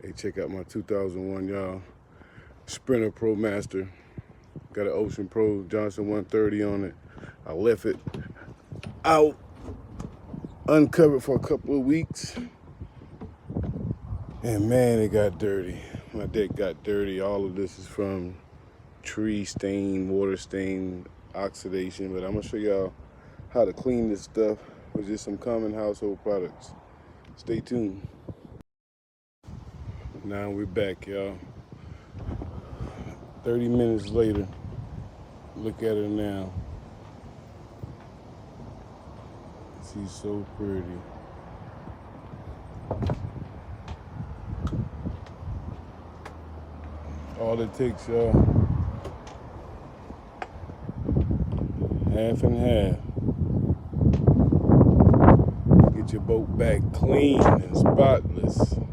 Hey, check out my 2001, y'all. Sprinter Pro Master. Got an Ocean Pro Johnson 130 on it. I left it out uncovered for a couple of weeks. And man, it got dirty. My deck got dirty. All of this is from tree stain, water stain, oxidation. But I'm gonna show y'all how to clean this stuff with just some common household products. Stay tuned. Now we're back, y'all. 30 minutes later, look at her now. She's so pretty. All it takes, y'all, half and half. Get your boat back clean and spotless.